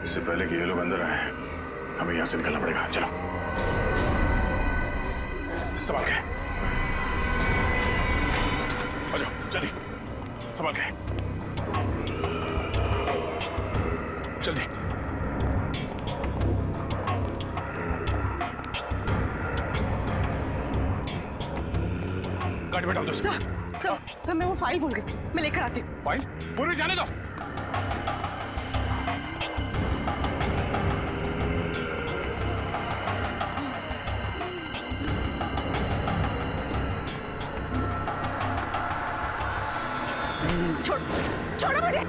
इससे पहले कि ये लोग अंदर आए हमें यहां से निकलना पड़ेगा। चलो संभाल के आ जाओ, जल्दी संभाल के, जल्दी। गाड़ी में डाल दो। सर मैं वो फाइल भूल गई, मैं लेकर आती हूँ। फाइल पूरी जाने दो। छोड़ो मुझे,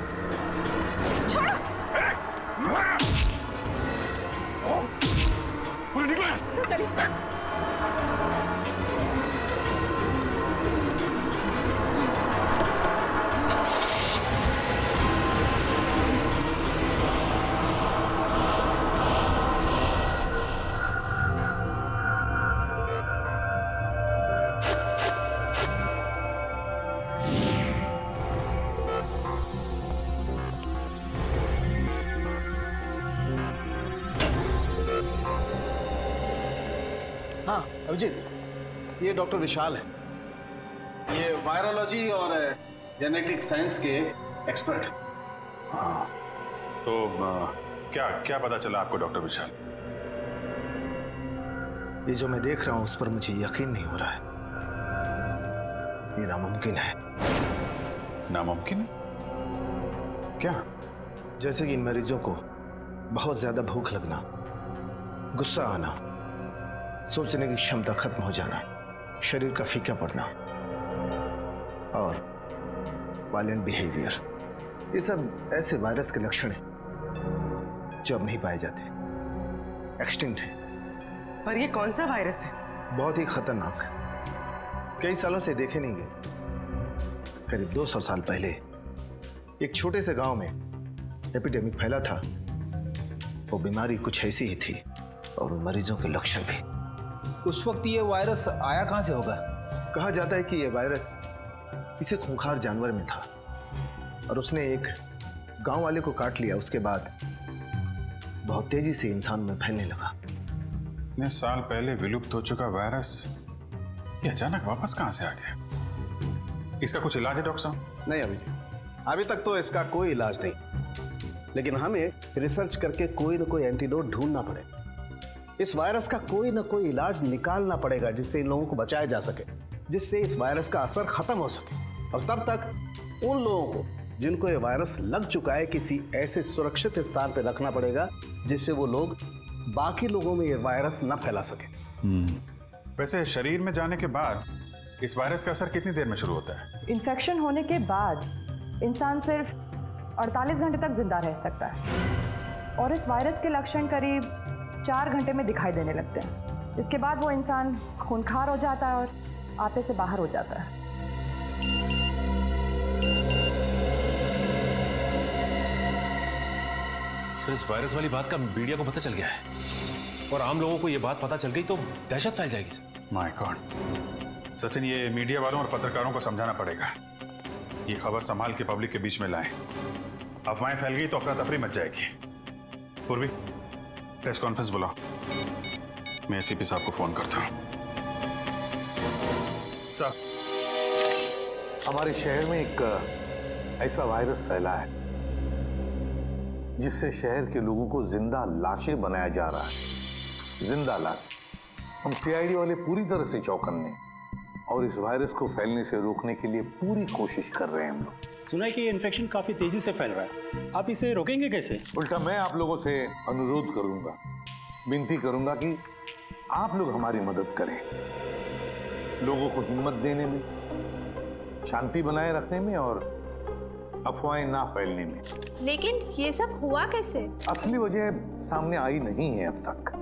छोड़ो। पूरी निकलो। चलिए। हाँ अभिजीत, ये डॉक्टर विशाल है। ये वायरोलॉजी और जेनेटिक साइंस के एक्सपर्ट। हाँ तो क्या क्या पता चला आपको डॉक्टर विशाल? ये जो मैं देख रहा हूं उस पर मुझे यकीन नहीं हो रहा है। ये नामुमकिन है। नामुमकिन? क्या? जैसे कि इन मरीजों को बहुत ज्यादा भूख लगना, गुस्सा आना, सोचने की क्षमता खत्म हो जाना, शरीर का फीका पड़ना और वायलेंट बिहेवियर, ये सब ऐसे वायरस के लक्षण हैं जो अब नहीं पाए जाते, एक्सटिंक्ट हैं। पर ये कौन सा वायरस है? बहुत ही खतरनाक, कई सालों से देखे नहीं गए। करीब 200 साल पहले एक छोटे से गांव में एपिडेमिक फैला था। वो बीमारी कुछ ऐसी ही थी और मरीजों के लक्षण भी। उस वक्त ये वायरस आया कहाँ से होगा? कहा जाता है कि यह वायरस किसी खूंखार जानवर में था और उसने एक गांव वाले को काट लिया। उसके बाद बहुत तेजी से इंसान में फैलने लगा। इतने साल पहले विलुप्त हो चुका वायरस ये अचानक वापस कहां से आ गया? इसका कुछ इलाज है डॉक्टर साहब? नहीं अभिजीत, अभी तक तो इसका कोई इलाज नहीं, लेकिन हमें रिसर्च करके कोई ना कोई एंटीडोट ढूंढना पड़ेगा। इस वायरस का कोई ना कोई इलाज निकालना पड़ेगा जिससे इन लोगों को बचाया जा सके, जिससे इस वायरस का असर खत्म हो सके। और तब तक उन लोगों को जिनको ये वायरस लग चुका है किसी ऐसे सुरक्षित स्थान पर रखना पड़ेगा जिससे वो लोग बाकी लोगों में ये वायरस न फैला सके। वैसे शरीर में जाने के बाद इस वायरस का असर कितनी देर में शुरू होता है? इन्फेक्शन होने के बाद इंसान सिर्फ 48 घंटे तक जिंदा रह सकता है और इस वायरस के लक्षण करीब 4 घंटे में दिखाई देने लगते हैं। इसके बाद वो इंसान खूंखार हो जाता है और आपे से बाहर हो जाता है। सर इस वायरस वाली बात का मीडिया को पता चल गया है और आम लोगों को ये बात पता चल गई तो दहशत फैल जाएगी सर। माय गॉड सचिन, ये मीडिया वालों और पत्रकारों को समझाना पड़ेगा। ये खबर संभाल के पब्लिक के बीच में लाएं। अफवाहें फैल गई तो अफरा तफरी मच जाएगी। पूर्वी प्रेस कॉन्फ्रेंस बुलाओ, मैं एसीपी साहब को फोन करता हूं। सर, हमारे शहर में एक ऐसा वायरस फैला है जिससे शहर के लोगों को जिंदा लाशें बनाया जा रहा है। जिंदा लाश। हम सीआईडी वाले पूरी तरह से चौकन्ने और इस वायरस को फैलने से रोकने के लिए पूरी कोशिश कर रहे हैं हम लोग। सुना है कि ये इन्फेक्शन काफी तेजी से फैल रहा है, आप इसे रोकेंगे कैसे? उल्टा मैं आप लोगों से अनुरोध करूंगा, विनती करूंगा कि आप लोग हमारी मदद करें, लोगों को हिम्मत देने में, शांति बनाए रखने में और अफवाहें ना फैलने में। लेकिन ये सब हुआ कैसे? असली वजह सामने आई नहीं है अब तक,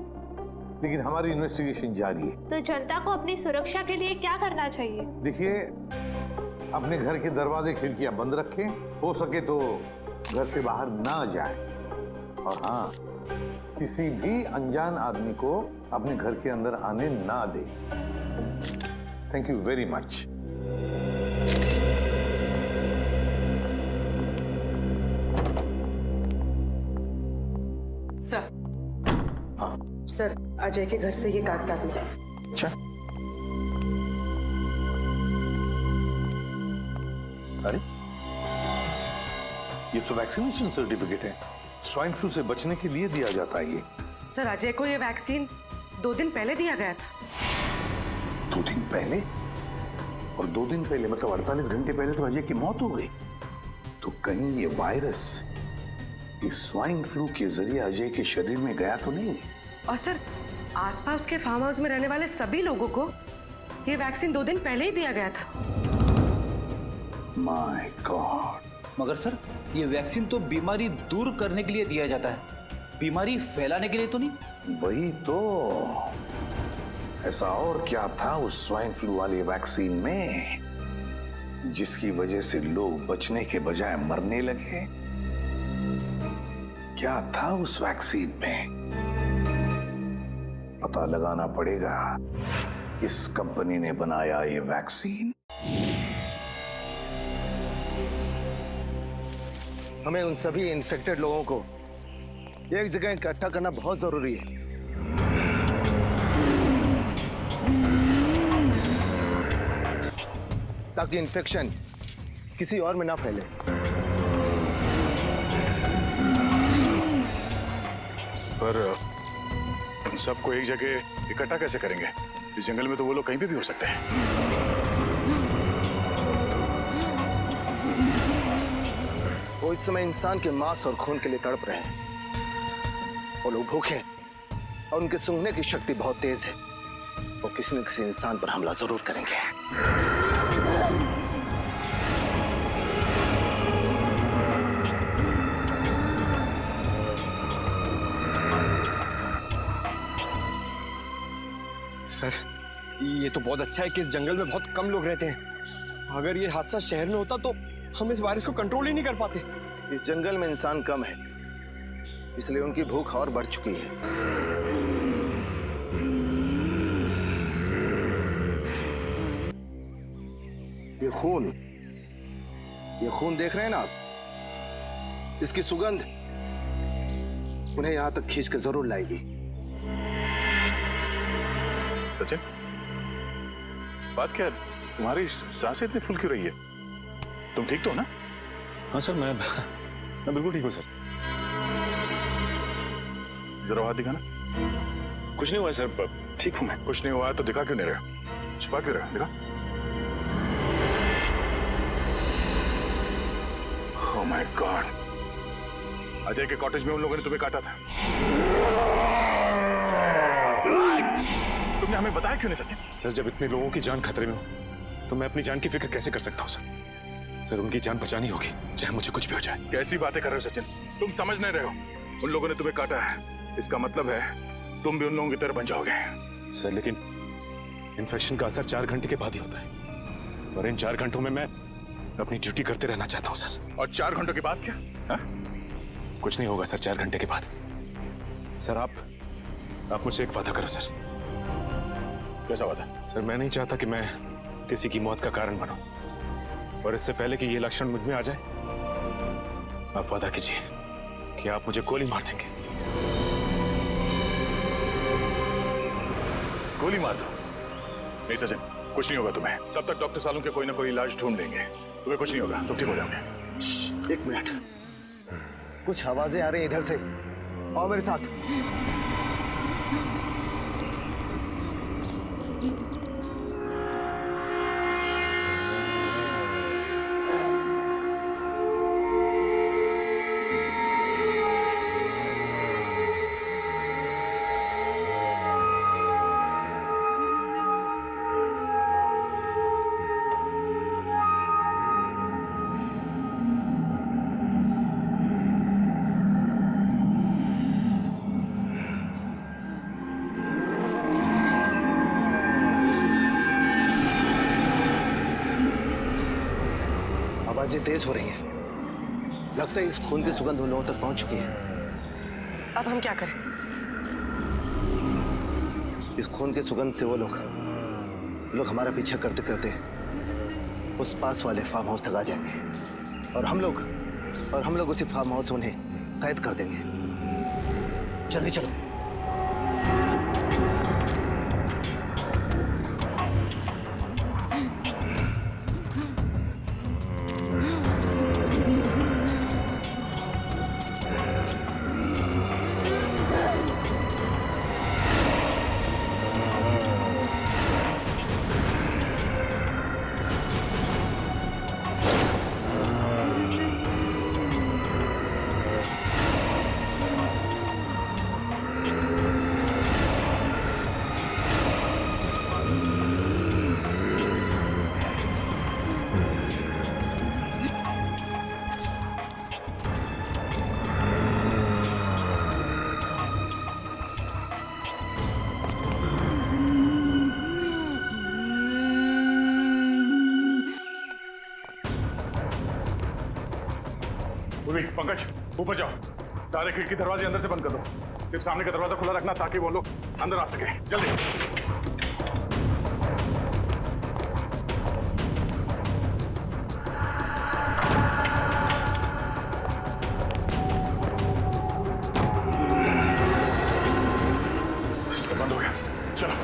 लेकिन हमारी इन्वेस्टिगेशन जारी है। तो जनता को अपनी सुरक्षा के लिए क्या करना चाहिए? देखिए, अपने घर के दरवाजे खिड़कियां बंद रखें, हो सके तो घर से बाहर ना जाएं, और हाँ, किसी भी अनजान आदमी को अपने घर के अंदर आने ना दें। Thank you very much. Sir, हाँ सर अजय के घर से ये कागजात मिले। अच्छा, अरे ये तो वैक्सीनेशन सर्टिफिकेट है, स्वाइन फ्लू से बचने के लिए दिया जाता है ये। सर अजय को ये वैक्सीन 2 दिन पहले दिया गया था। 2 दिन पहले? और 2 दिन पहले मतलब 48 घंटे पहले तो अजय की मौत हो गई। तो कहीं ये वायरस इस स्वाइन फ्लू के जरिए अजय के शरीर में गया तो नहीं? और सर आसपास के फार्म हाउस में रहने वाले सभी लोगों को ये वैक्सीन 2 दिन पहले ही दिया गया था। My God. मगर सर ये वैक्सीन तो बीमारी दूर करने के लिए दिया जाता है, बीमारी फैलाने के लिए तो नहीं। वही तो, ऐसा और क्या था उस स्वाइन फ्लू वाली वैक्सीन में जिसकी वजह से लोग बचने के बजाय मरने लगे? क्या था उस वैक्सीन में? पता लगाना पड़ेगा किस कंपनी ने बनाया ये वैक्सीन। हमें उन सभी इन्फेक्टेड लोगों को एक जगह इकट्ठा करना बहुत जरूरी है। ताकि इन्फेक्शन किसी और में ना फैले। पर उन सबको एक जगह इकट्ठा कैसे करेंगे? इस जंगल में तो वो लोग कहीं भी हो सकते हैं। वो इस समय इंसान के मांस और खून के लिए तड़प रहे हैं। वो लोग भूखे हैं और उनके सूंघने की शक्ति बहुत तेज है। वो किसी न किसी इंसान पर हमला जरूर करेंगे। सर ये तो बहुत अच्छा है कि इस जंगल में बहुत कम लोग रहते हैं। अगर ये हादसा शहर में होता तो हम इस वायरस को कंट्रोल ही नहीं कर पाते। इस जंगल में इंसान कम है, इसलिए उनकी भूख और बढ़ चुकी है। ये खून देख रहे हैं ना आप? इसकी सुगंध उन्हें यहां तक खींच के जरूर लाएगी। सचिन, बात क्या है? तुम्हारी सांसें इतनी फुल क्यों रही है? तुम ठीक तो हो ना? हाँ सर, मैं बिल्कुल ठीक हूँ सर। जरा हाथ दिखाना। कुछ नहीं हुआ है सर, ठीक हूँ मैं। कुछ नहीं हुआ है तो दिखा क्यों नहीं रहे हो? छुपा क्यों रहे हो? दिखा। ओह माय गॉड, अजय के कॉटेज में उन लोगों ने तुम्हें काटा था। तुमने हमें बताया क्यों नहीं सचिन? सर जब इतने लोगों की जान खतरे में हो तो मैं अपनी जान की फिक्र कैसे कर सकता हूँ सर? सर उनकी जान बचानी होगी चाहे मुझे कुछ भी हो जाए। कैसी बातें कर रहे हो सचिन? तुम समझ नहीं रहे हो। उन लोगों ने तुम्हें काटा है, इसका मतलब है तुम भी उन लोगों की तरह बन जाओगे। सर लेकिन इन्फेक्शन का असर 4 घंटे के बाद ही होता है और इन 4 घंटों में मैं अपनी ड्यूटी करते रहना चाहता हूँ सर। और 4 घंटों के बाद क्या? हा? कुछ नहीं होगा सर 4 घंटे के बाद। सर आप मुझसे एक वादा करो सर। कैसा वादा? सर मैं नहीं चाहता कि मैं किसी की मौत का कारण बनूं, और इससे पहले कि ये लक्षण मुझ में आ जाए आप वादा कीजिए कि आप मुझे गोली मार देंगे। गोली मार दो? नहीं सचिन, कुछ नहीं होगा तुम्हें। तब तक डॉक्टर सालों के कोई ना कोई इलाज ढूंढ लेंगे। तुम्हें कुछ नहीं होगा, तुम ठीक हो जाओगे। 1 मिनट, कुछ आवाजें आ रही हैं इधर से। आओ मेरे साथ। आवाजें तेज हो रही हैं। लगता है इस खून की सुगंध उन लोगों तक पहुंच चुकी है। अब हम क्या करें? इस खून की सुगंध से वो लोग हमारा पीछा करते करते उस पास वाले फार्म हाउस तक आ जाएंगे और हम लोग उसी फार्म हाउस से उन्हें कैद कर देंगे। जल्दी चलो। पूर्वी, पंकज, ऊपर जाओ। सारे खिड़की दरवाजे अंदर से बंद कर दो। सिर्फ सामने का दरवाजा खुला रखना ताकि वो लोग अंदर आ सके। जल्दी। सब बंद हो गया। चलो।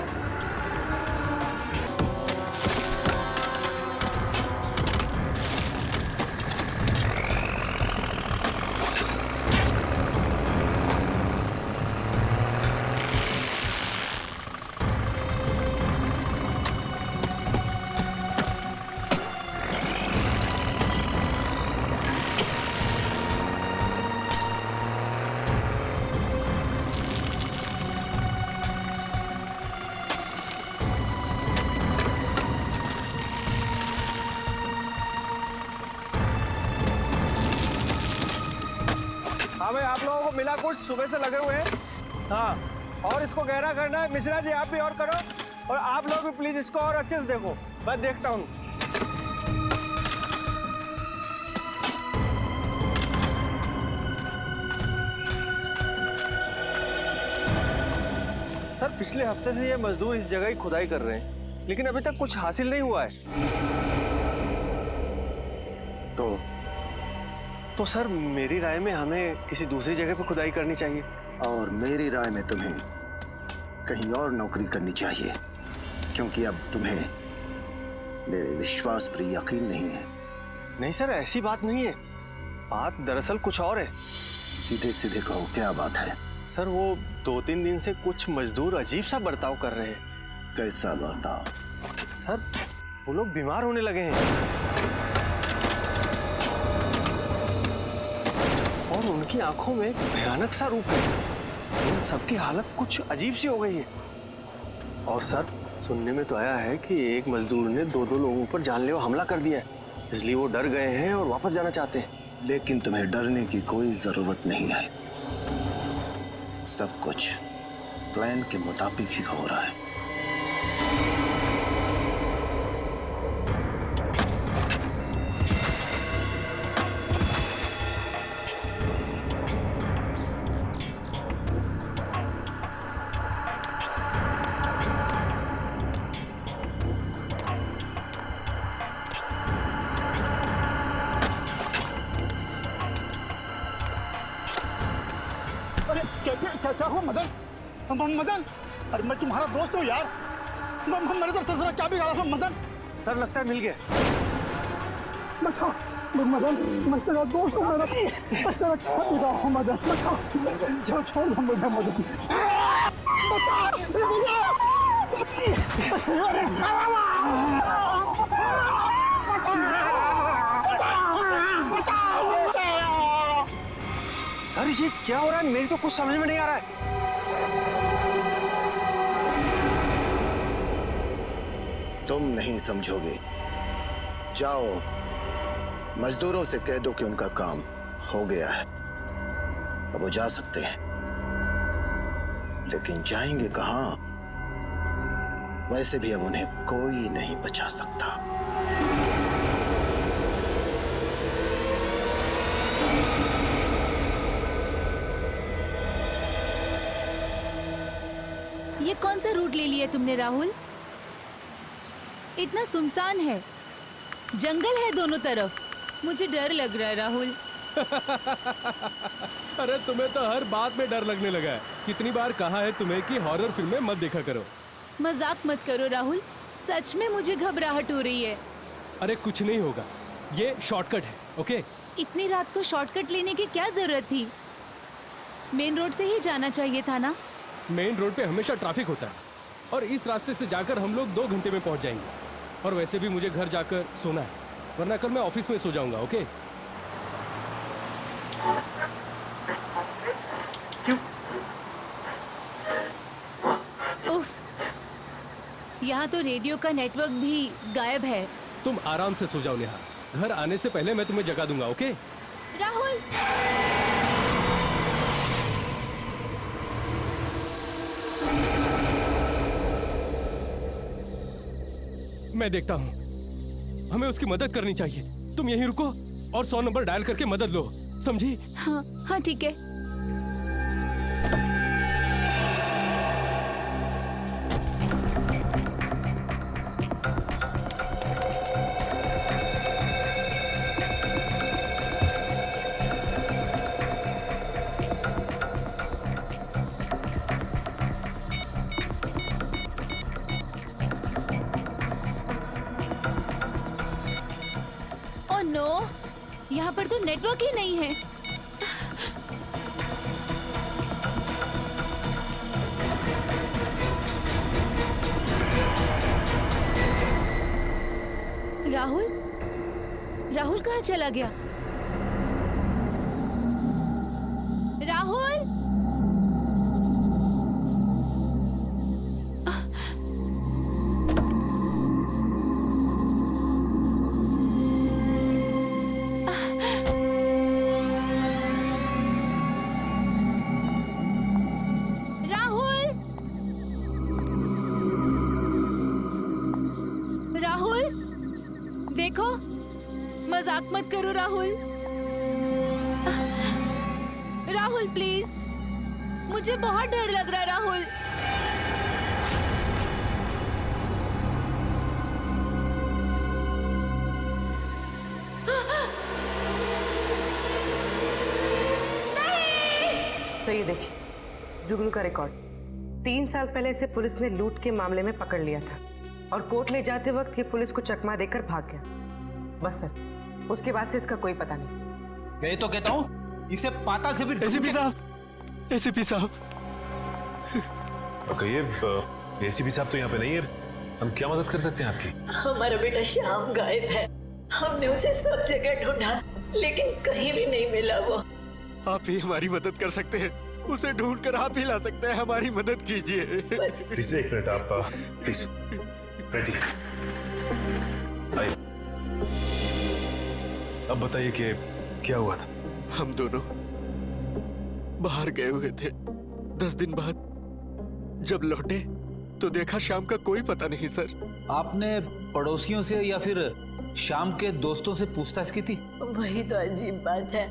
हाँ भाई, आप लोगों को मिला कुछ सुबह से लगे हुए हैं। हाँ, और इसको गहरा करना है। मिश्रा जी आप भी और करो, और आप लोग भी प्लीज इसको और अच्छे से देखो। मैं देखता हूँ। सर, पिछले हफ्ते से ये मजदूर इस जगह ही खुदाई कर रहे हैं, लेकिन अभी तक कुछ हासिल नहीं हुआ है। तो सर, मेरी राय में हमें किसी दूसरी जगह पे खुदाई करनी चाहिए। और मेरी राय में तुम्हें कहीं और नौकरी करनी चाहिए, क्योंकि अब तुम्हें मेरे विश्वास पर यकीन नहीं है। नहीं सर, ऐसी बात नहीं है। बात दरअसल कुछ और है। सीधे सीधे कहो, क्या बात है? सर, वो 2-3 दिन से कुछ मजदूर अजीब सा बर्ताव कर रहे हैं। कैसा बर्ताव? सर, वो लोग बीमार होने लगे हैं और उनकी आंखों में एक भयानक सा रूप है। उन सबकी हालत कुछ अजीब सी हो गई है। और सर, सुनने में तो आया है कि एक मजदूर ने 2 लोगों पर जानलेवा हमला कर दिया है, इसलिए वो डर गए हैं और वापस जाना चाहते हैं। लेकिन तुम्हें डरने की कोई जरूरत नहीं है। सब कुछ प्लान के मुताबिक ही हो रहा है। क्या हुआ मदन? मदन, अरे मैं तुम्हारा दोस्त हूँ यार। मेरे तरफ क्या भी रहा मदन? सर, लगता है मिल गया। मदन, मैं तेरा दोस्त हूँ। मेरा तेरा हूँ मदन। छोड़ मुझे मदन। सर, ये क्या हो रहा है? मेरी तो कुछ समझ में नहीं आ रहा है। तुम नहीं समझोगे। जाओ, मजदूरों से कह दो कि उनका काम हो गया है, अब वो जा सकते हैं। लेकिन जाएंगे कहां? वैसे भी अब उन्हें कोई नहीं बचा सकता। ये कौन सा रूट ले लिया तुमने राहुल? इतना सुनसान है, जंगल है दोनों तरफ। मुझे डर लग रहा है राहुल। अरे तुम्हें तो हर बात में डर लगने लगा है। कितनी बार कहा है तुम्हें कि हॉरर फिल्में मत देखा करो। मजाक मत करो राहुल, सच में मुझे घबराहट हो रही है। अरे कुछ नहीं होगा, ये शॉर्टकट है, ओके? इतनी रात को शॉर्टकट लेने की क्या जरूरत थी? मेन रोड से ही जाना चाहिए था ना। मेन रोड पे हमेशा ट्रैफिक होता है और इस रास्ते से जाकर हम लोग 2 घंटे में पहुंच जाएंगे। और वैसे भी मुझे घर जाकर सोना है, वरना कल मैं ऑफिस में सो जाऊंगा, ओके? उफ, यहाँ तो रेडियो का नेटवर्क भी गायब है। तुम आराम से सो जाओ नेहा, घर आने से पहले मैं तुम्हें जगा दूंगा, ओके? राहुल, मैं देखता हूँ, हमें उसकी मदद करनी चाहिए। तुम यहीं रुको और 100 नंबर डायल करके मदद लो, समझी? हाँ हाँ ठीक है। ओह नो, यहाँ पर तो नेटवर्क ही नहीं है। राहुल, राहुल कहाँ चला गया? राहुल, राहुल, देखो, मजाक मत करो राहुल। राहुल प्लीज, मुझे बहुत डर लग रहा है राहुल। तो ये देखिए जुगनू का रिकॉर्ड। 3 साल पहले इसे पुलिस ने लूट के मामले में पकड़ लिया था और कोर्ट ले जाते वक्त ये पुलिस को चकमा देकर भाग गया। बस सर, उसके बाद से इसका कोई पता नहीं। मैं तो कहता हूँ इसे पाताल से भी एसीपी साहब, एसीपी साहब। कहिए, एसीपी साहब तो यहाँ पे नहीं है, हम क्या मदद कर सकते हैं आपकी? हमारा बेटा श्याम गायब है। हमने उसे सब जगह ढूंढा लेकिन कहीं भी नहीं मिला। वो आप ही हमारी मदद कर सकते हैं, उसे ढूंढ कर आप ही ला सकते हैं। हमारी मदद कीजिए। प्लीज एक मिनट, आप प्लीज रेडी आइए। अब बताइए कि क्या हुआ था? हम दोनों बाहर गए हुए थे। 10 दिन बाद जब लौटे तो देखा शाम का कोई पता नहीं सर। आपने पड़ोसियों से या फिर शाम के दोस्तों से पूछताछ की थी? वही तो अजीब बात है।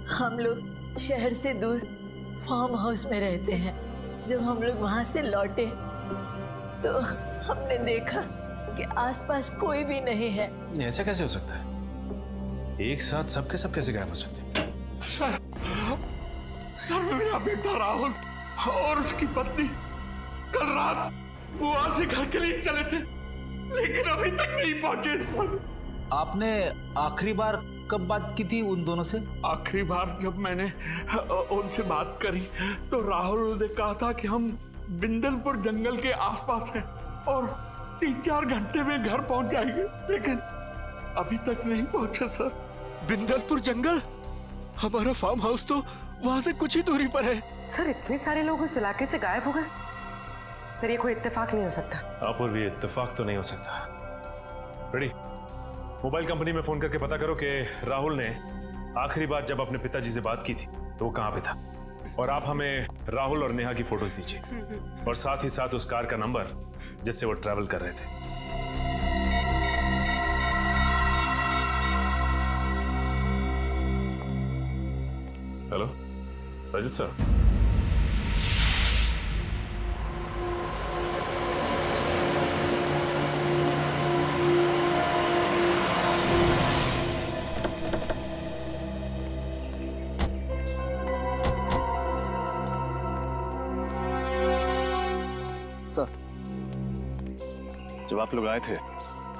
हम लोग शहर से दूर फार्म हाउस में रहते हैं। जब हम लोग वहां से लौटे तो हमने देखा कि आसपास कोई भी नहीं है। ऐसा कैसे हो सकता है? एक साथ सबके सब कैसे गायब हो सकते हैं? सर मेरा बेटा राहुल और उसकी पत्नी कल रात बुआ से घर के लिए चले थे लेकिन अभी तक नहीं पहुंचे सर। आपने आखिरी बार कब बात की थी उन दोनों से? आखिरी बार जब मैंने उनसे बात करी तो राहुल ने कहा था कि हम बिंदलपुर जंगल के आसपास हैं और 3-4 घंटे में घर पहुंच जाएंगे, लेकिन अभी तक नहीं पहुंचे सर। बिंदलपुर जंगल? हमारा फार्म हाउस तो वहां से कुछ ही दूरी पर है। सर इतने सारे लोग इस इलाके से गायब हो गए? सर ये कोई इत्तेफाक नहीं हो सकता। आप और भी इत्तेफाक तो नहीं हो सकता। रेडी, मोबाइल कंपनी में फोन करके पता करो कि राहुल ने आखिरी बार जब अपने पिताजी से बात की थी तो वो कहाँ पे था, और आप हमें राहुल और नेहा की फोटोज दीजिए और साथ ही साथ उस कार का नंबर जिससे वो ट्रैवल कर रहे थे। हेलो रजत सर। जब आप लोग आए थे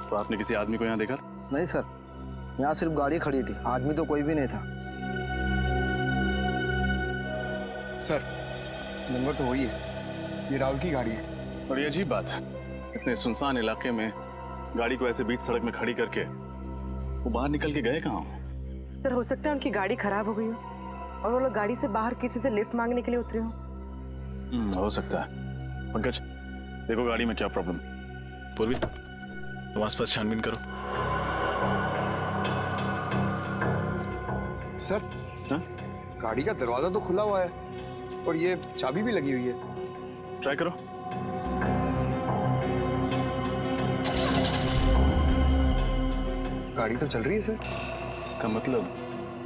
तो आपने किसी आदमी को यहाँ देखा? नहीं सर, यहाँ सिर्फ गाड़ी खड़ी थी, आदमी तो कोई भी नहीं था। सर, नंबर तो वही है, ये राहुल की गाड़ी है। और ये अजीब बात है, इतने सुनसान इलाके में गाड़ी को ऐसे बीच सड़क में खड़ी करके वो बाहर निकल के गए कहाँ? सर हो सकता है उनकी गाड़ी खराब हो गई हो और वो लोग गाड़ी से बाहर किसी से लिफ्ट मांगने के लिए उतरे हो। हो सकता है। पंकज देखो गाड़ी में क्या प्रॉब्लम। पूर्वी तुम आसपास छानबीन करो। सर गाड़ी का दरवाजा तो खुला हुआ है और ये चाबी भी लगी हुई है। ट्राई करो। गाड़ी तो चल रही है सर। इसका मतलब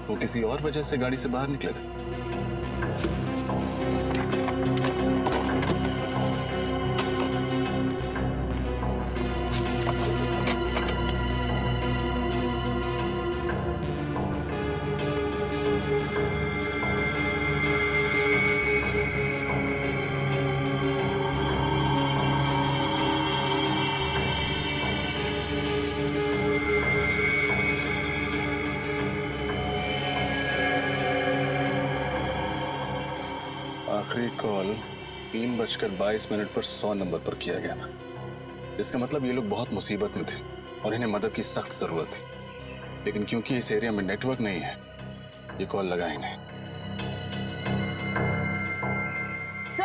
वो किसी और वजह से गाड़ी से बाहर निकले थे। आखिरी कॉल 3:22 पर 100 नंबर पर किया गया था। इसका मतलब ये लोग बहुत मुसीबत में थे और इन्हें मदद की सख्त जरूरत थी, लेकिन क्योंकि इस एरिया में नेटवर्क नहीं है ये कॉल लगा ही नहीं। सर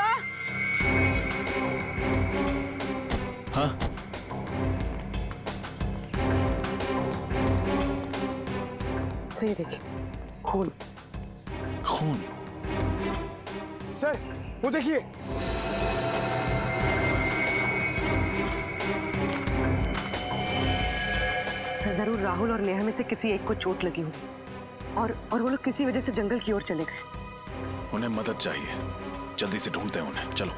हाँ सही देखिए, खून खून। सर वो देखिए। सर जरूर राहुल और नेहा में से किसी एक को चोट लगी होगी और वो लोग किसी वजह से जंगल की ओर चले गए। उन्हें मदद चाहिए, जल्दी से ढूंढते हैं उन्हें। चलो।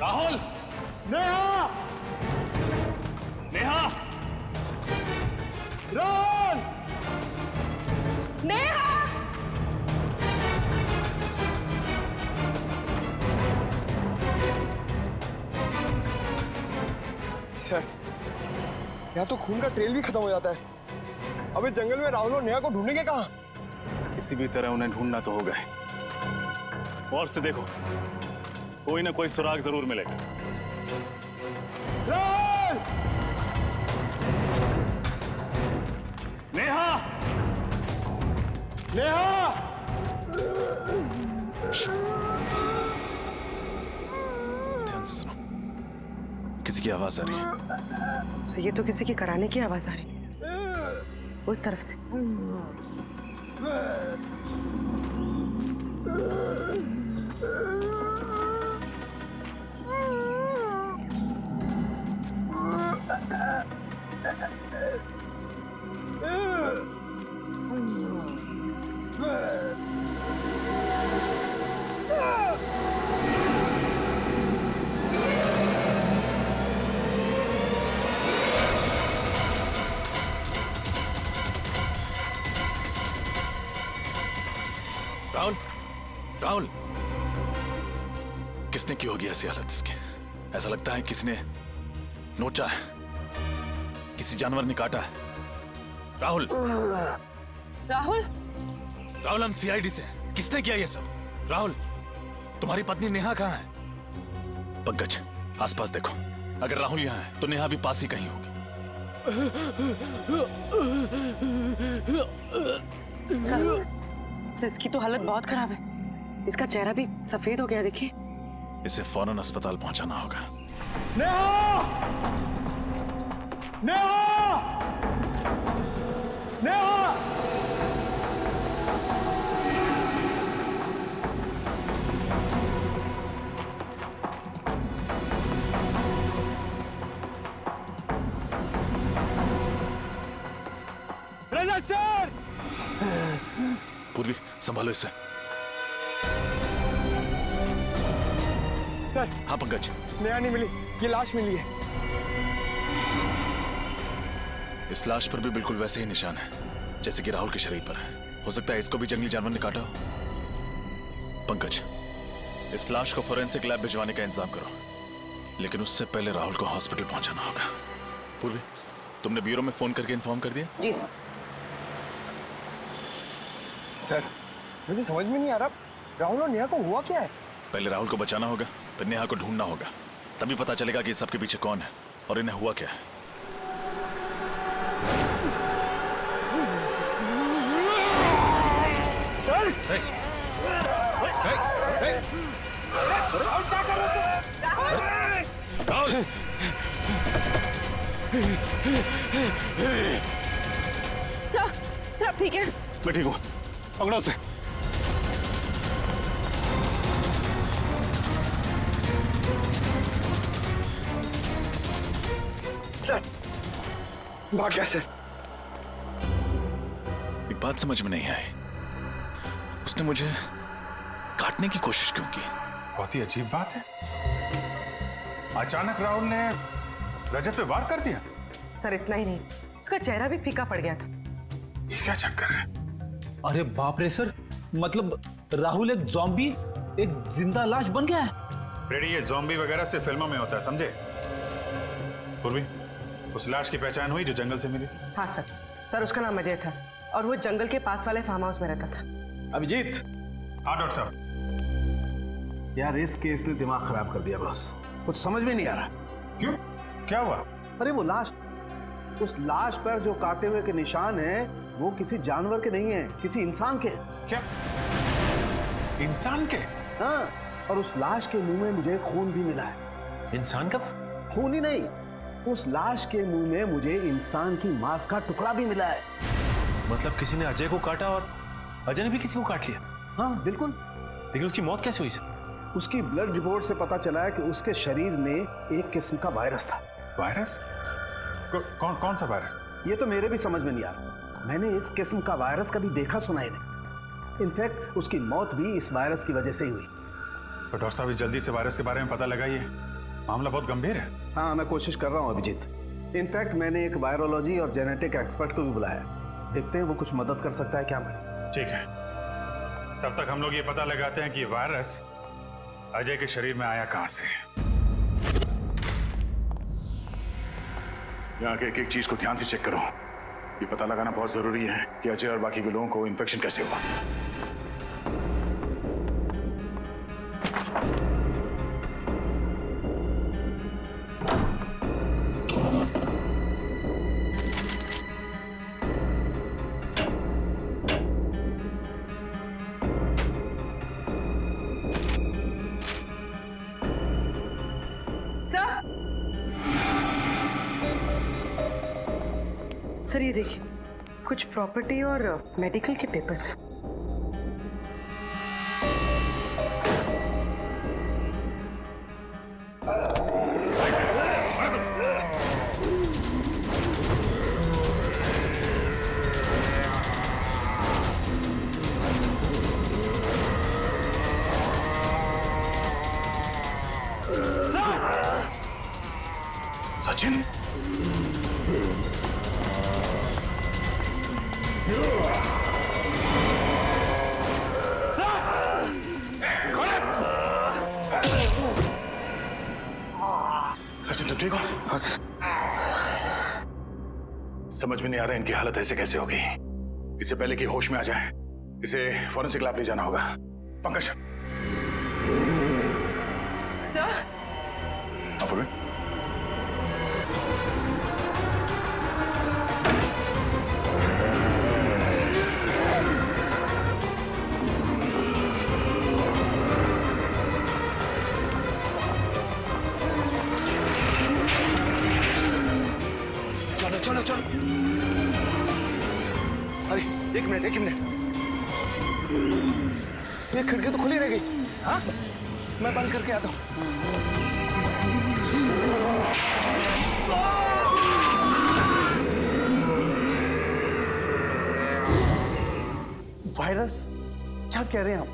राहुल! नेहा! नेहा! राहुल! नेहा! सर यहाँ तो खून का ट्रेल भी खत्म हो जाता है। अब इस जंगल में राहुल और नेहा को ढूंढेंगे कहाँ? किसी भी तरह उन्हें ढूंढना तो होगा। और से देखो, कोई ना कोई सुराग जरूर मिलेगा। राहुल! नेहा! नेहा! ध्यान से सुनो, किसी की आवाज आ रही है। सर ये तो किसी की कराने की आवाज आ रही है उस तरफ से। राहुल! राहुल! किसने की होगी ऐसी हालत इसकी? ऐसा लगता है किसी ने नोचा है, किसी जानवर ने काटा है। राहुल! राहुल! राहुल हम सीआईडी से हैं। किसने किया ये सब? राहुल, तुम्हारी पत्नी नेहा कहाँ है? पंकज, आसपास देखो, अगर राहुल यहाँ है तो नेहा भी पास ही कहीं होगी। सर इसकी तो हालत बहुत खराब है, इसका चेहरा भी सफेद हो गया देखिए। इसे फौरन अस्पताल पहुंचाना होगा। नेहा! नेहा! नेहा! रनत सर! पूर्वी, संभालो इसे। सर। हाँ पंकज। नेहा नहीं मिली, ये लाश मिली है। इस लाश पर भी बिल्कुल वैसे ही निशान है जैसे कि राहुल के शरीर पर है। हो सकता है इसको भी जंगली जानवर ने काटा हो। पंकज, इस लाश को फोरेंसिक लैब भिजवाने का इंतजाम करो, लेकिन उससे पहले राहुल को हॉस्पिटल पहुंचाना होगा। पूर्वी, तुमने ब्यूरो में फोन करके इन्फॉर्म कर दिया? जी सर। सर, मुझे समझ में नहीं आ रहा राहुल और नेहा को हुआ क्या है। पहले राहुल को बचाना होगा, फिर नेहा को ढूंढना होगा, तभी पता चलेगा कि सबके पीछे कौन है और इन्हें हुआ क्या है। सर, सर आप ठीक है? मैं ठीक हूँ, पकड़ो उसे। सर, भाग गया सर। एक बात समझ में नहीं आई, उसने मुझे काटने की कोशिश क्यों की? बहुत ही अजीब बात है। अचानक राहुल ने रजत पे वार कर दिया। सर इतना ही नहीं, उसका चेहरा भी फीका पड़ गया था। ये क्या चक्कर है? अरे बाप रे सर, मतलब राहुल एक ज़ॉम्बी, एक जिंदा लाश बन गया है। रेडी, ये ज़ॉम्बी वगैरह से फिल्मों में होता है, समझे? पूर्वी, उस लाश की पहचान हुई जो जंगल से मिली थी? हाँ सर। सर उसका नाम अजय था और वो जंगल के पास वाले फार्म हाउस में रहता था। अभिजीत। हाँ डॉक्टर साहब। यार इस केस ने दिमाग खराब कर दिया बॉस, कुछ समझ में नहीं आ रहा। क्यों, क्या हुआ? अरे वो लाश, उस लाश पर जो काटे हुए के निशान हैं वो किसी जानवर के नहीं है, किसी इंसान के हैं। क्या? इंसान के? हाँ, और उस लाश के मुंह में मुझे खून भी मिला है। इंसान का खून ही नहीं, उस लाश के मुंह में मुझे इंसान की मांस का टुकड़ा भी मिला है। मतलब किसी ने अजय को काटा और अजय ने भी किसी को काट लिया? हाँ बिल्कुल। लेकिन उसकी मौत कैसे हुई सर? उसकी ब्लड रिपोर्ट से पता चला है कि उसके शरीर में एक किस्म का वायरस था। वायरस? कौन सा वायरस? ये तो मेरे भी समझ में नहीं आ रहा। मैंने इस किस्म का वायरस कभी देखा सुना ही नहीं। इनफैक्ट उसकी मौत भी इस वायरस की वजह से ही हुई। तो डॉक्टर साहब जल्दी से वायरस के बारे में पता लगाइए, मामला बहुत गंभीर है। हाँ मैं कोशिश कर रहा हूँ अभिजीत। इनफैक्ट मैंने एक वायरोलॉजी और जेनेटिक एक्सपर्ट को भी बुलाया, देखते हैं वो कुछ मदद कर सकता है क्या हमें। ठीक है, तब तक हम लोग ये पता लगाते हैं कि वायरस अजय के शरीर में आया कहां से। यहाँ के एक चीज को ध्यान से चेक करो। ये पता लगाना बहुत जरूरी है कि अजय और बाकी के लोगों को इन्फेक्शन कैसे हुआ। सर ये देखिए, कुछ प्रॉपर्टी और मेडिकल के पेपर्स। सचिन, सचिन तुम ठीक हो? हाँ सर। समझ में नहीं आ रहा इनकी हालत ऐसे कैसे होगी। इससे पहले कि होश में आ जाए इसे फॉरेंसिक लैब ले जाना होगा। पंकज। सर। अपूर्वी। चलो चलो। अरे एक मिनट। ये खिड़की तो खुली रह गई। हाँ मैं बंद करके आता हूँ। वायरस? क्या कह रहे हैं आप?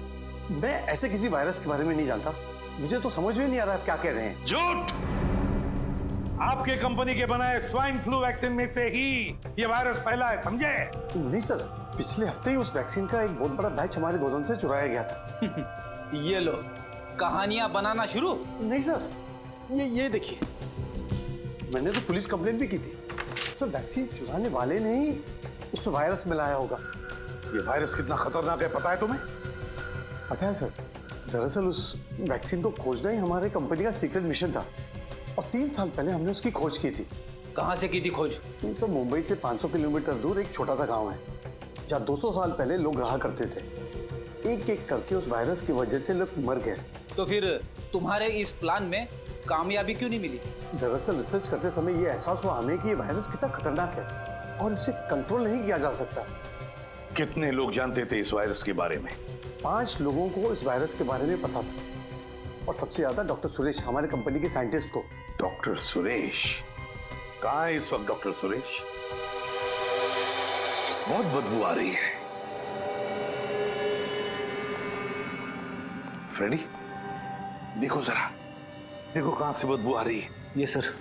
मैं ऐसे किसी वायरस के बारे में नहीं जानता। मुझे तो समझ में नहीं आ रहा आप क्या कह रहे हैं। झूठ! आपके कंपनी के बनाए स्वाइन फ्लू वैक्सीन में से ही ये वायरस फैला है, समझे? नहीं सर, पिछले हफ्ते ही उस वैक्सीन का एक बहुत बड़ा बैच हमारे गोदाम से चुराया गया था। ये लो, कहानियां बनाना शुरू। नहीं सर, ये देखिए, मैंने तो पुलिस कंप्लेंट भी की थी। सर वैक्सीन चुराने वाले ने ही उसमें वायरस मिलाया होगा। ये वायरस कितना खतरनाक है पता है तुम्हें? पता है सर, दरअसल उस वैक्सीन को खोजना ही हमारे कंपनी का सीक्रेट मिशन था और 3 साल पहले हमने उसकी खोज की थी। कहाँ से की थी खोज? सर मुंबई से 500 किलोमीटर दूर एक छोटा सा गांव है जहाँ 200 साल पहले लोग रहा करते थे। एक एक करके उस वायरस की वजह से लोग मर गए। तो फिर तुम्हारे इस प्लान में कामयाबी क्यों नहीं मिली? दरअसल रिसर्च करते समय ये एहसास हुआ हमें कि ये वायरस कितना खतरनाक है और इसे कंट्रोल नहीं किया जा सकता। कितने लोग जानते थे इस वायरस के बारे में? 5 लोगों को इस वायरस के बारे में पता था और सबसे ज्यादा डॉक्टर सुरेश, हमारे कंपनी के साइंटिस्ट को। डॉक्टर सुरेश कहाँ है इस वक्त? डॉक्टर सुरेश, बहुत बदबू आ रही है। फ्रेडी देखो जरा, देखो कहां से बदबू आ रही है। ये सर।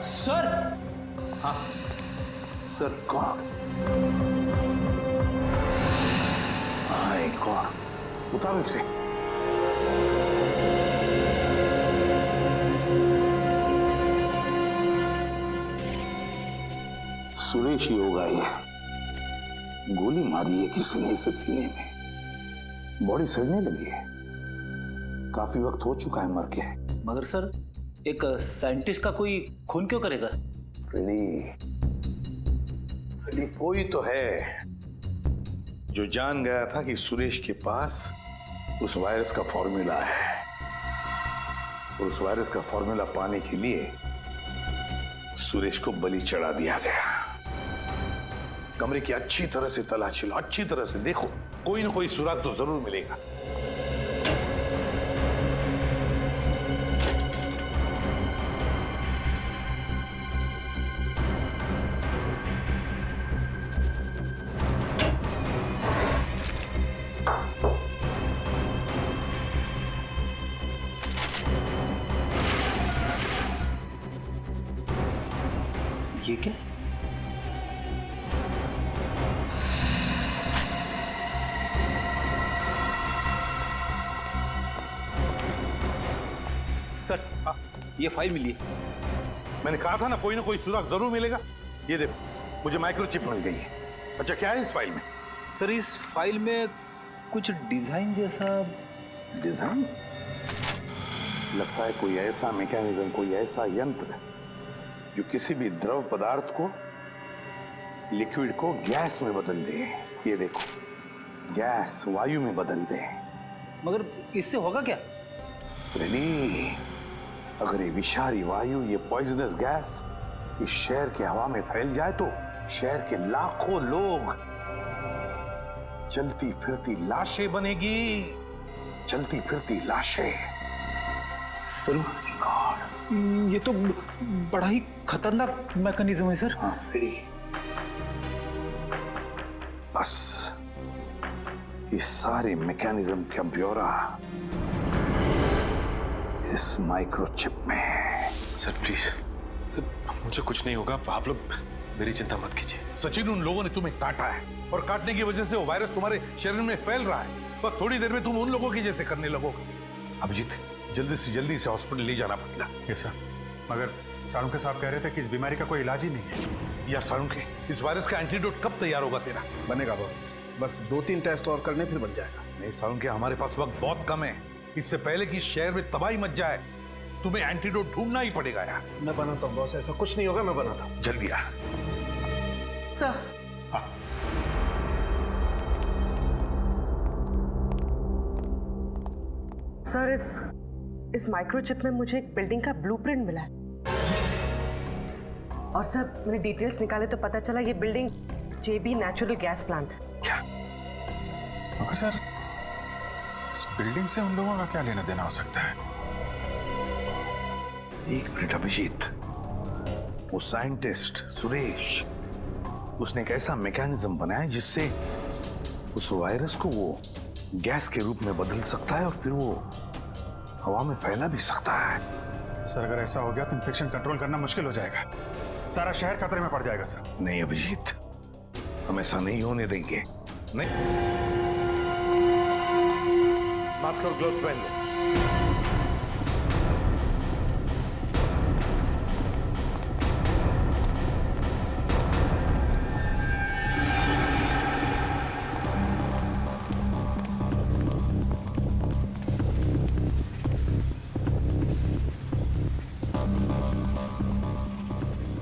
सर। हाँ सर, कौन? हाय कौन? उतारो इसे। सुरेश ही होगा ये। गोली मारी है किसी ने इसे सीने में, बॉडी सड़ने लगी है, काफी वक्त हो चुका है मर के। मगर सर, एक साइंटिस्ट का कोई खून क्यों करेगा? फ्रेडी कोई तो है जो जान गया था कि सुरेश के पास उस वायरस का फॉर्मूला है और उस वायरस का फॉर्मूला पाने के लिए सुरेश को बलि चढ़ा दिया गया। कमरे की अच्छी तरह से तलाशी लो, अच्छी तरह से देखो, कोई ना कोई सुराग तो जरूर मिलेगा। ये क्या? सर, ये फाइल मिली है। मैंने कहा था ना कोई ना कोई सुराग जरूर मिलेगा। ये देखो, मुझे माइक्रोचिप मिल गई है। अच्छा क्या है इस फाइल में? सर इस फाइल में कुछ डिजाइन जैसा। डिजाइन? लगता है कोई ऐसा मैकेनिज्म, कोई ऐसा यंत्र जो किसी भी द्रव पदार्थ को, लिक्विड को गैस में बदल दे। ये देखो, गैस वायु में बदल दे। मगर इससे होगा क्या? रेनी, अगर ये विषारी वायु, ये पॉइजनस गैस इस शहर के हवा में फैल जाए तो शहर के लाखों लोग चलती फिरती लाशें बनेगी, चलती फिरती लाशें। सर ये तो बड़ा ही खतरनाक मैकेनिज्म है सर। हाँ फ्रेडी, बस इस सारे मैकेनिज्म का ब्यौरा इस माइक्रोचिप में। सर प्लीज, सर मुझे कुछ नहीं होगा, आप लोग मेरी चिंता मत कीजिए। सचिन, उन लोगों ने तुम्हें काटा है और काटने की वजह से वो वायरस तुम्हारे शरीर में फैल रहा है। बस थोड़ी देर में तुम उन लोगों की जैसे करने लगोगे। अभिजीत, जल्दी से जल्दी इसे हॉस्पिटल ले जाना पड़ेगा। यस सर, मगर साळुंखे साहब कह रहे थे कि इस बीमारी का कोई इलाज ही नहीं है। यार साळुंखे, इस वायरस का एंटीडोट कब तैयार होगा तेरा? बनेगा बॉस, बस 2-3 टेस्ट और करने फिर बन जाएगा। नहीं साळुंखे, हमारे पास वक्त बहुत कम है। इससे पहले कि इस शहर में तबाही मच जाए तुम्हें एंटीडोट ढूंढना ही पड़ेगा यार। मैं बनाता हूँ बॉस, ऐसा कुछ नहीं होगा, मैं बनाता हूँ। जल्दी यार। सर, सर इस माइक्रोचिप में मुझे एक बिल्डिंग का ब्लूप्रिंट मिला है और सर मैंने डिटेल्स निकाले तो पता चला ये बिल्डिंग जेबी नेचुरल गैस प्लांट है। क्या? मगर सर इस बिल्डिंग से उन लोगों का क्या लेना देना हो सकता है? एक मिनट अभिजीत, वो साइंटिस्ट सुरेश, उसने एक ऐसा मैकेनिज्म बनाया जिससे उस वायरस को वो गैस के रूप में बदल सकता है और फिर वो हवा में फैला भी सकता है। सर अगर ऐसा हो गया तो इन्फेक्शन कंट्रोल करना मुश्किल हो जाएगा, सारा शहर खतरे में पड़ जाएगा सर। नहीं अभिजीत, हम ऐसा नहीं होने देंगे। नहीं, मास्क और ग्लव्स पहन लो।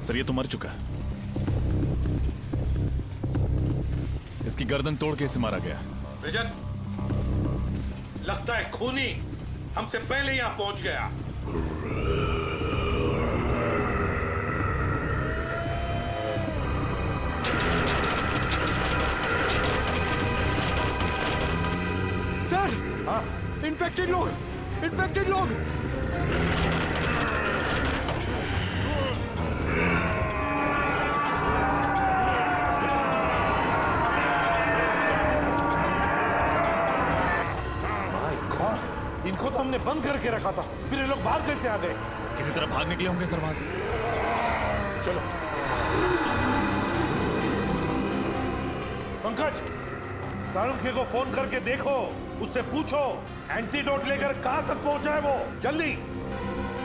सर ये तो मर चुका है, इसकी गर्दन तोड़ के इसे मारा गया। रजत, लगता है खूनी हमसे पहले यहां पहुंच गया। सर, इन्फेक्टेड लोग, इन्फेक्टेड लोग। इनको तो हमने बंद करके रखा था, फिर ये लोग बाहर कैसे आ गए? किसी तरह भाग निकले होंगे सर वहां से। चलो पंकज, साळुंखे को फोन करके देखो, उससे पूछो एंटीडोट लेकर कहां तक पहुंचा है वो। जल्दी।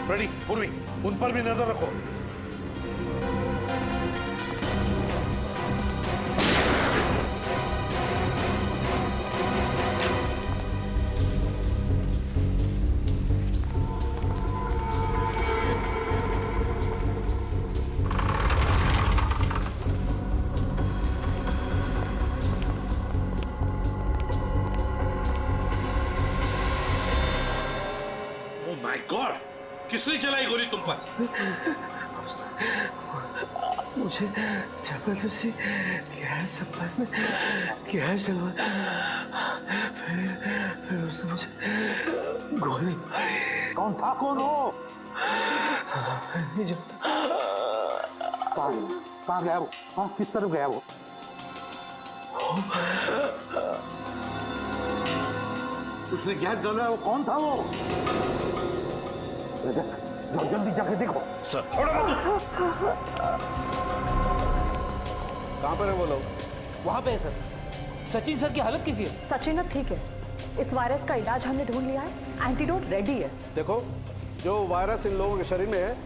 फ्रेडी, पूर्वी, उन पर भी नजर रखो। गॉड, किसने चलाई गोली तुम पर? मुझे जबरदस्ती गैस सप्लाई में गैस डलवा, फिर उसने मुझे गोली मारी। कौन था? कौन हो? नहीं जानता। कहाँ गया वो? हाँ, किस तरफ गया वो? उसने गैस डाला, वो कौन था वो? जाओ जल्दी जाके देखो। सर छोड़ो मत। कहाँ पर है वो लोग? वहां पे है सर। सचिन सर की हालत कैसी है? सचिन अब ठीक है, इस वायरस का इलाज हमने ढूंढ लिया है, एंटीडोट रेडी है। देखो, जो वायरस इन लोगों के शरीर में है,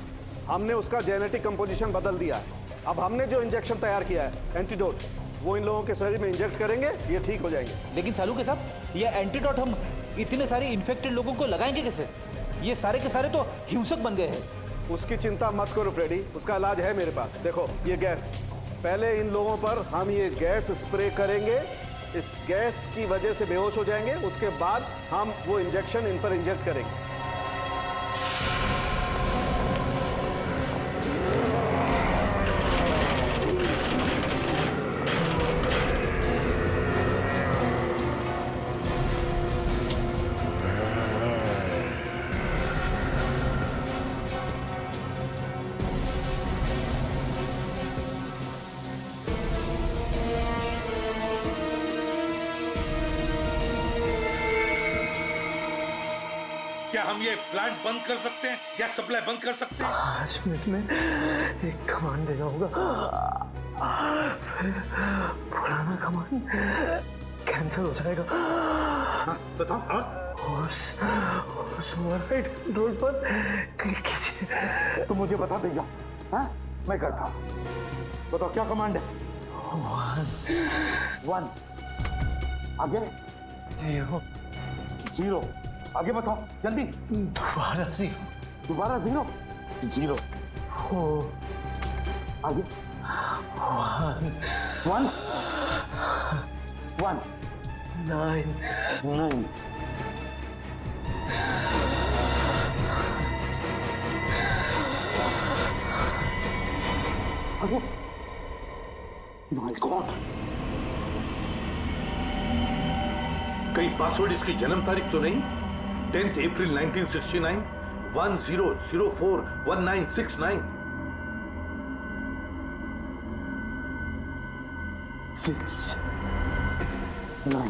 हमने उसका जेनेटिक कंपोजिशन बदल दिया है। अब हमने जो इंजेक्शन तैयार किया है एंटीडोट, वो इन लोगों के शरीर में इंजेक्ट करेंगे, ये ठीक हो जाएंगे। लेकिन सालू के साहब, ये एंटीडोट हम इतने सारे इन्फेक्टेड लोगों को लगाएंगे कैसे? ये सारे के सारे तो हिंसक बन गए हैं। उसकी चिंता मत करो फ्रेडी, उसका इलाज है मेरे पास। देखो ये गैस, पहले इन लोगों पर हम ये गैस स्प्रे करेंगे, इस गैस की वजह से बेहोश हो जाएंगे, उसके बाद हम वो इंजेक्शन इन पर इंजेक्ट करेंगे। क्या हम ये प्लांट बंद कर सकते हैं? गैस सप्लाई बंद कर सकते हैं? 5 मिनट में एक कमांड देना होगा, फिर पुराना कमांड कैंसिल हो जाएगा। बताओ। उस ओवरराइड रोड पर क्लिक कीजिए। तो मुझे बता देगा। हाँ, मैं करता हूँ। बताओ क्या कमांड है? 1 आगे 0 आगे बताओ जल्दी। दोबारा 0 दोबारा 0 0 4 आगे 1 1 1 9 9 आगे। माय गॉड, कहीं पासवर्ड इसकी जन्म तारीख तो नहीं? 10 अप्रैल 1969 10041969। 6, 9.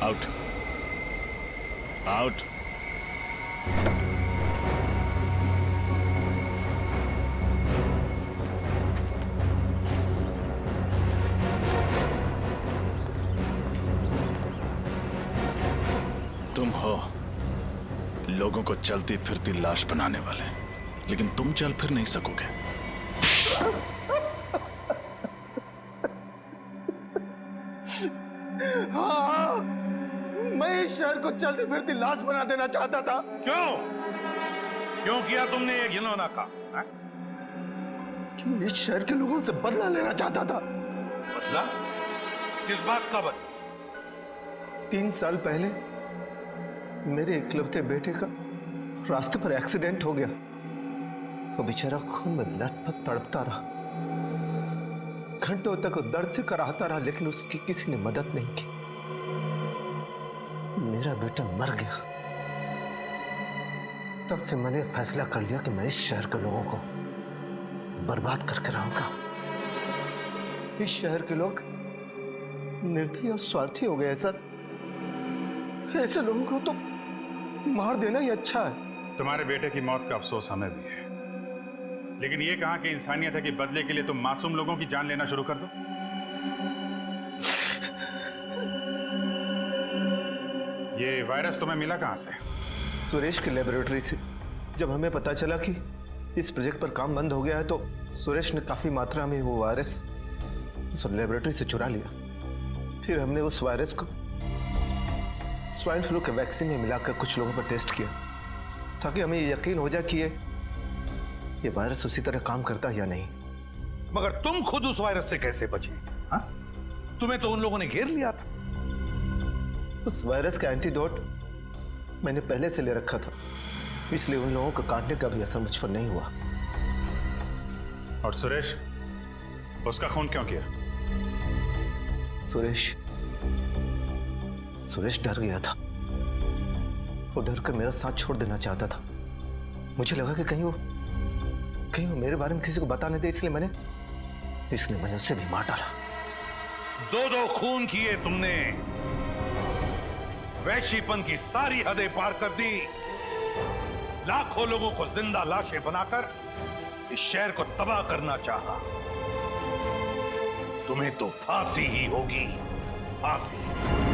Out out. तुम हो लोगों को चलती फिरती लाश बनाने वाले, लेकिन तुम चल फिर नहीं सकोगे। हाँ, मैं इस शहर को चलती फिरती लाश बना देना चाहता था। क्यों किया तुमने ये घिनौना काम? क्यों इस शहर के लोगों से बदला लेना चाहता था। बदला? किस बात का बदला? 3 साल पहले मेरे इकलौते बेटे का रास्ते पर एक्सीडेंट हो गया। वो बेचारा खून में लथपथ तड़पता रहा, घंटों तक दर्द से कराहता रहा, लेकिन उसकी किसी ने मदद नहीं की। मेरा बेटा मर गया। तब से मैंने फैसला कर लिया कि मैं इस शहर के लोगों को बर्बाद करके रहूंगा। इस शहर के लोग निर्दयी और स्वार्थी हो गए सर। ऐसे लोगों को तो मार देना ही अच्छा है। तुम्हारे बेटे की मौत का अफसोस हमें भी है, लेकिन ये कहां की इंसानियत है कि बदले के लिए तुम मासूम लोगों की जान लेना शुरू कर दो। ये वायरस तुम्हें मिला कहां से? सुरेश की लेबोरेटरी से। जब हमें पता चला कि इस प्रोजेक्ट पर काम बंद हो गया है, तो सुरेश ने काफी मात्रा में वो वायरस उस लेबोरेटरी से चुरा लिया। फिर हमने उस वायरस को स्वाइन फ्लू के वैक्सीन में मिलाकर कुछ लोगों पर टेस्ट किया, ताकि हमें यकीन हो जाए कि ये वायरस उसी तरह काम करता है या नहीं। मगर तुम खुद उस वायरस से कैसे बचे? हाँ? तुम्हें तो उन लोगों ने घेर लिया था। उस वायरस का एंटीडोट मैंने पहले से ले रखा था, इसलिए उन लोगों को काटने का भी असर मुझ पर नहीं हुआ। और सुरेश, उसका खून क्यों किया? सुरेश डर गया था। वो डर कर मेरा साथ छोड़ देना चाहता था। मुझे लगा कि कहीं वो मेरे बारे में किसी को बताने दे, इसलिए मैंने उसे भी मार डाला। 2 खून किए तुमने, वैश्यपन की सारी हदें पार कर दी, लाखों लोगों को जिंदा लाशें बनाकर इस शहर को तबाह करना चाहा। तुम्हें तो फांसी ही होगी, फांसी।